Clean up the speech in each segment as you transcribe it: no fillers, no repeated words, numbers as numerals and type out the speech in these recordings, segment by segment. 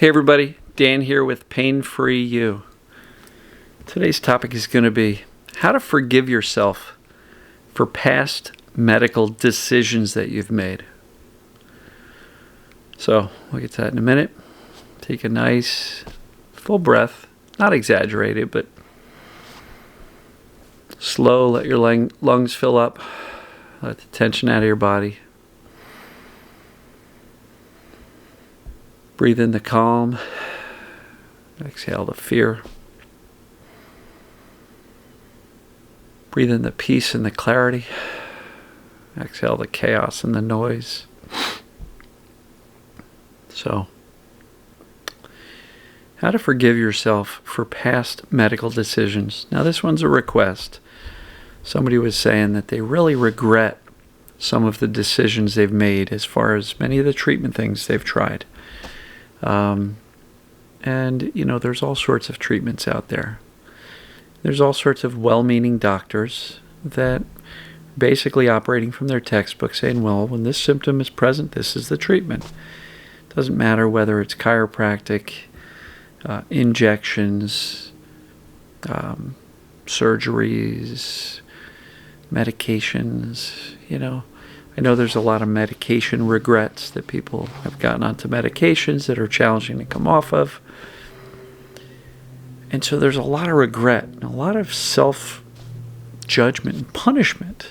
Hey everybody, Dan here with Pain Free You. Today's topic is going to be how to forgive yourself for past medical decisions that you've made. So we'll get to that in a minute. Take a nice full breath, not exaggerated, but slow. Let your lungs fill up. Let the tension out of your body. Breathe in the calm. Exhale the fear. Breathe in the peace and the clarity. Exhale the chaos and the noise. So, how to forgive yourself for past medical decisions. Now, this one's a request. Somebody was saying that they really regret some of the decisions they've made as far as many of the treatment things they've tried. And, there's all sorts of treatments out there. There's all sorts of well-meaning doctors that basically operating from their textbook saying, well, when this symptom is present, this is the treatment. It doesn't matter whether it's chiropractic, injections, surgeries, medications, I know there's a lot of medication regrets that people have gotten onto medications that are challenging to come off of. And so there's a lot of regret and a lot of self-judgment and punishment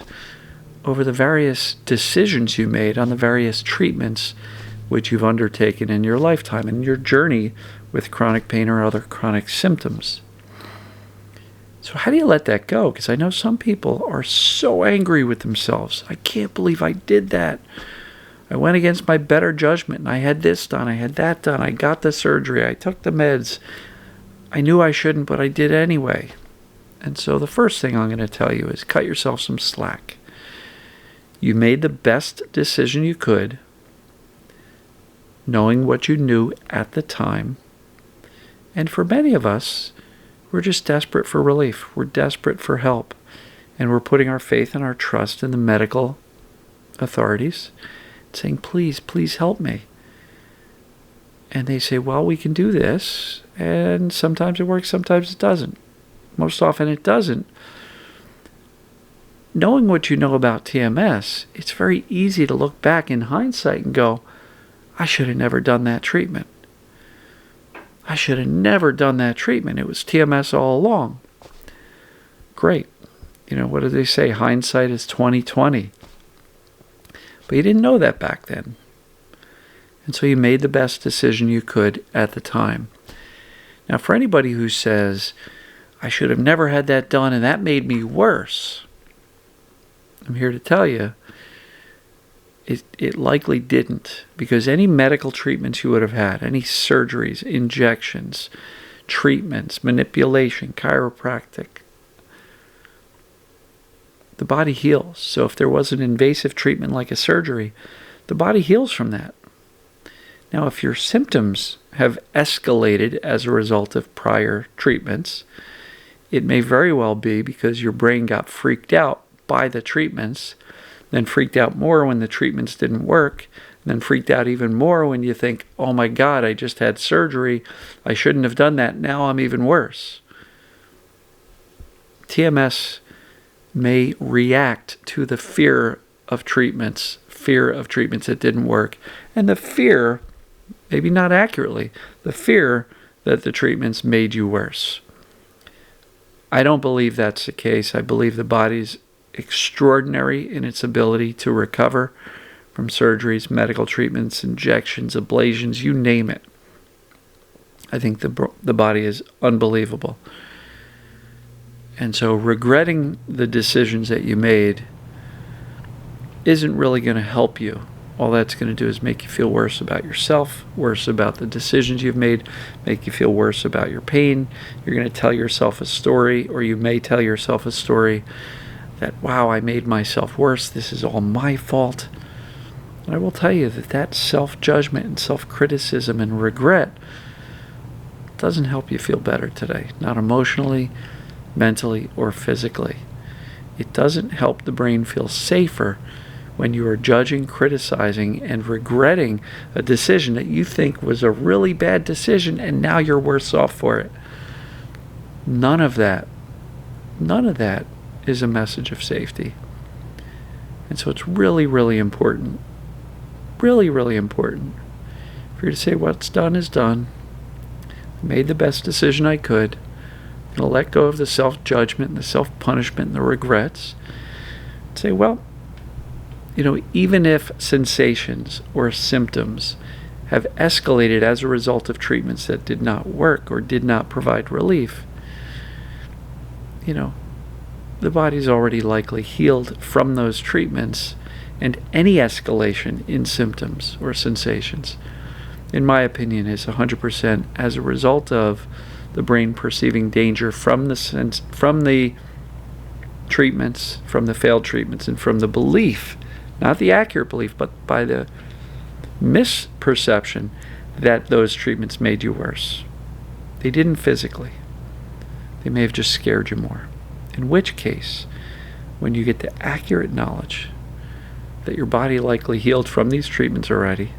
over the various decisions you made on the various treatments which you've undertaken in your lifetime and your journey with chronic pain or other chronic symptoms. So how do you let that go? Because I know some people are so angry with themselves. I can't believe I did that. I went against my better judgment and I had this done, I had that done, I got the surgery, I took the meds. I knew I shouldn't, but I did anyway. And so the first thing I'm going to tell you is cut yourself some slack. You made the best decision you could, knowing what you knew at the time. And for many of us, we're just desperate for relief. We're desperate for help. And we're putting our faith and our trust in the medical authorities, saying, please, please help me. And they say, well, we can do this. And sometimes it works, sometimes it doesn't. Most often it doesn't. Knowing what you know about TMS, it's very easy to look back in hindsight and go, I should have never done that treatment. I should have never done that treatment. It was TMS all along. Great. What do they say? Hindsight is 20/20. But you didn't know that back then. And so you made the best decision you could at the time. Now, for anybody who says, I should have never had that done and that made me worse, I'm here to tell you, it likely didn't, because any medical treatments you would have had, any surgeries, injections, treatments, manipulation, chiropractic, the body heals. So if there was an invasive treatment like a surgery, the body heals from that. Now, if your symptoms have escalated as a result of prior treatments, it may very well be because your brain got freaked out by the treatments, then freaked out more when the treatments didn't work, and then freaked out even more when you think, oh my God, I just had surgery. I shouldn't have done that. Now I'm even worse. TMS may react to the fear of treatments that didn't work, and the fear, maybe not accurately, the fear that the treatments made you worse. I don't believe that's the case. I believe the body's extraordinary in its ability to recover from surgeries, medical treatments, injections, ablations, you name it. I think the body is unbelievable. And so regretting the decisions that you made isn't really going to help you. All that's going to do is make you feel worse about yourself, worse about the decisions you've made, make you feel worse about your pain. You're going to tell yourself a story, or you may tell yourself a story that, wow, I made myself worse. This is all my fault. And I will tell you that self-judgment and self-criticism and regret doesn't help you feel better today. Not emotionally, mentally, or physically. It doesn't help the brain feel safer when you are judging, criticizing, and regretting a decision that you think was a really bad decision and now you're worse off for it. None of that is a message of safety. And so it's really, really important, really, really important for you to say what's done is done. I made the best decision I could. I'm going to let go of the self-judgment and the self-punishment and the regrets. Say, well, even if sensations or symptoms have escalated as a result of treatments that did not work or did not provide relief, the body's already likely healed from those treatments, and any escalation in symptoms or sensations, in my opinion, is 100% as a result of the brain perceiving danger from the treatments, from the failed treatments, and from the belief, not the accurate belief, but by the misperception that those treatments made you worse. They didn't physically. They may have just scared you more. In which case, when you get the accurate knowledge that your body likely healed from these treatments already,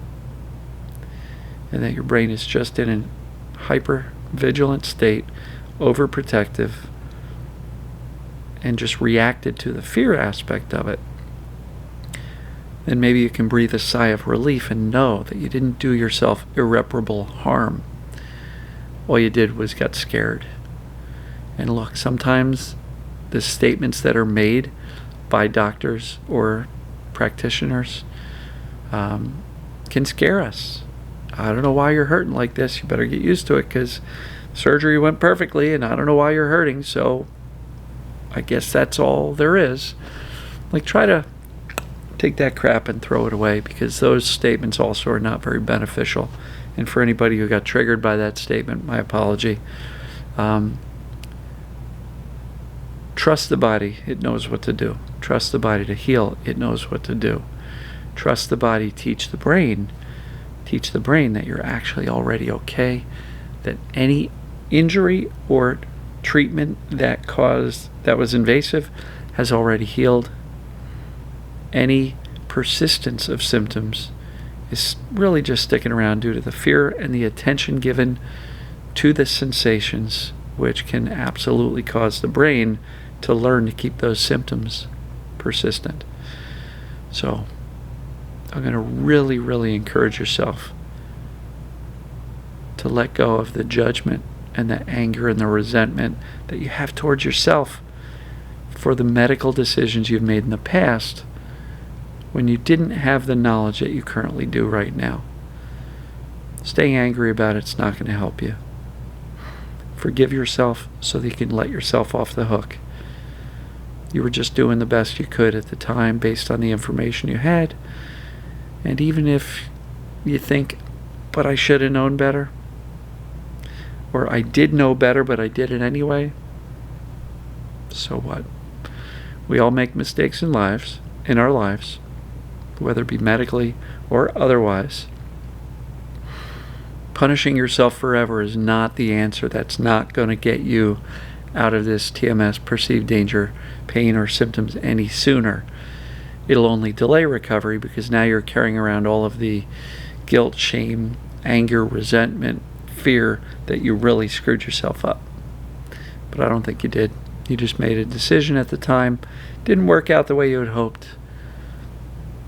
and that your brain is just in a hyper-vigilant state, overprotective, and just reacted to the fear aspect of it, then maybe you can breathe a sigh of relief and know that you didn't do yourself irreparable harm. All you did was get scared. And look, sometimes the statements that are made by doctors or practitioners can scare us. I don't know why you're hurting like this. You better get used to it because surgery went perfectly and I don't know why you're hurting, so I guess that's all there is. Like, try to take that crap and throw it away, because those statements also are not very beneficial. And for anybody who got triggered by that statement, my apology. Trust the body, it knows what to do. Trust the body to heal, it knows what to do. Trust the body, teach the brain that you're actually already okay, that any injury or treatment that was invasive has already healed. Any persistence of symptoms is really just sticking around due to the fear and the attention given to the sensations, which can absolutely cause the brain to learn to keep those symptoms persistent. So I'm going to really, really encourage yourself to let go of the judgment and the anger and the resentment that you have towards yourself for the medical decisions you've made in the past when you didn't have the knowledge that you currently do right now. Staying angry about it's not going to help you. Forgive yourself so that you can let yourself off the hook. You were just doing the best you could at the time based on the information you had. And even if you think, but I should have known better, or I did know better but I did it anyway, so what? We all make mistakes in our lives, whether it be medically or otherwise. Punishing yourself forever is not the answer. That's not going to get you out of this TMS, perceived danger, pain, or symptoms any sooner. It'll only delay recovery because now you're carrying around all of the guilt, shame, anger, resentment, fear that you really screwed yourself up. But I don't think you did. You just made a decision at the time. Didn't work out the way you had hoped.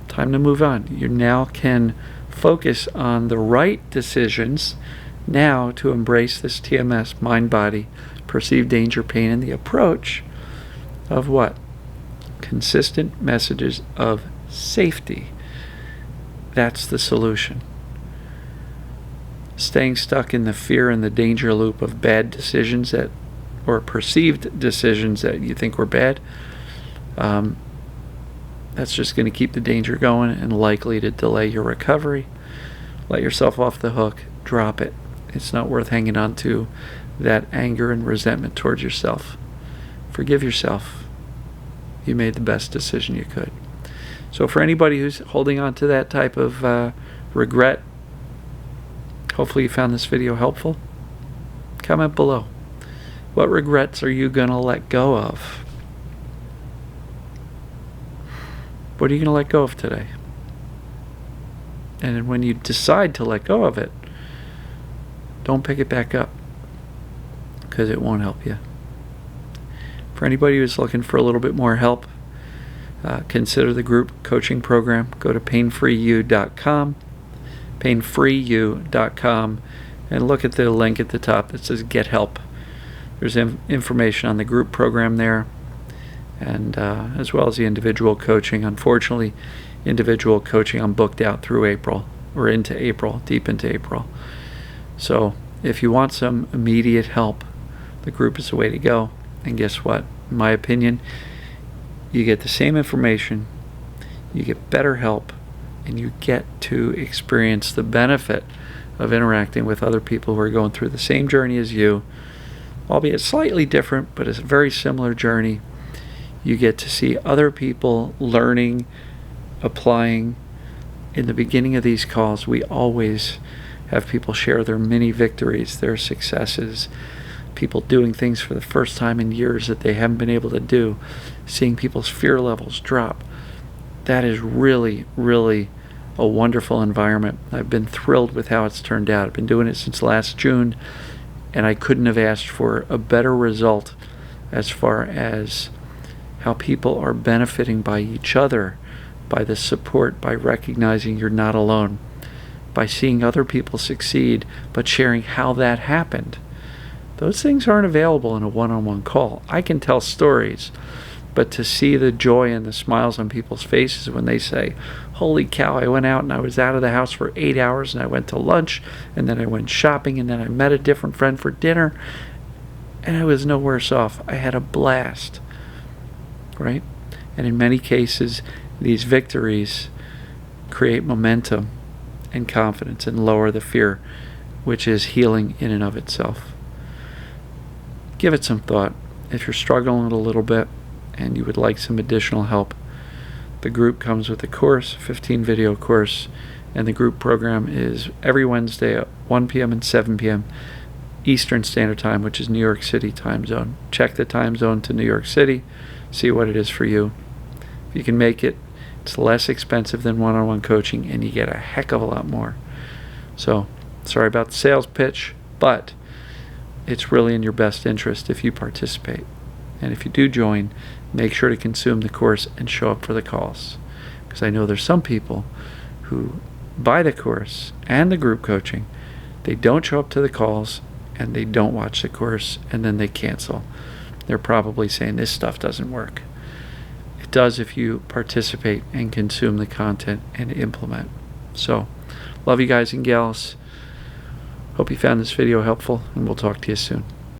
Time to move on. You now can focus on the right decisions now to embrace this TMS, mind, body, perceived danger, pain, and the approach of what? Consistent messages of safety. That's the solution. Staying stuck in the fear and the danger loop of bad decisions or perceived decisions that you think were bad, that's just going to keep the danger going and likely to delay your recovery. Let yourself off the hook. Drop it. It's not worth hanging on to that anger and resentment towards yourself. Forgive yourself. You made the best decision you could. So for anybody who's holding on to that type of regret, hopefully you found this video helpful. Comment below. What regrets are you going to let go of? What are you going to let go of today? And when you decide to let go of it, don't pick it back up, because it won't help you. For anybody who's looking for a little bit more help, consider the group coaching program. Go to painfreeyou.com, painfreeyou.com, and look at the link at the top that says Get Help. There's information on the group program there, and as well as the individual coaching. Unfortunately, individual coaching I'm booked out through April, or into April, deep into April. So if you want some immediate help, the group is the way to go. And guess what? In my opinion, you get the same information, you get better help, and you get to experience the benefit of interacting with other people who are going through the same journey as you, albeit slightly different, but it's a very similar journey. You get to see other people learning, applying. In the beginning of these calls, we always have people share their mini victories, their successes, people doing things for the first time in years that they haven't been able to do, seeing people's fear levels drop. That is really, really a wonderful environment. I've been thrilled with how it's turned out. I've been doing it since last June, and I couldn't have asked for a better result as far as how people are benefiting by each other, by the support, by recognizing you're not alone, by seeing other people succeed, but sharing how that happened. Those things aren't available in a one-on-one call. I can tell stories, but to see the joy and the smiles on people's faces when they say, holy cow, I went out and I was out of the house for 8 hours, and I went to lunch, and then I went shopping, and then I met a different friend for dinner, and I was no worse off. I had a blast, right? And in many cases, these victories create momentum and confidence and lower the fear, which is healing in and of itself. Give it some thought. If you're struggling a little bit and you would like some additional help, the group comes with a course, 15 video course, and the group program is every Wednesday at 1 p.m. and 7 p.m. Eastern Standard Time, which is New York City time zone. Check the time zone to New York City, see what it is for you. If you can make it, it's less expensive than one-on-one coaching, and you get a heck of a lot more. So, sorry about the sales pitch, but it's really in your best interest if you participate. And if you do join, make sure to consume the course and show up for the calls. Because I know there's some people who buy the course and the group coaching, they don't show up to the calls, and they don't watch the course, and then they cancel. They're probably saying this stuff doesn't work. It does if you participate and consume the content and implement. So, love you guys and gals. Hope you found this video helpful, and we'll talk to you soon.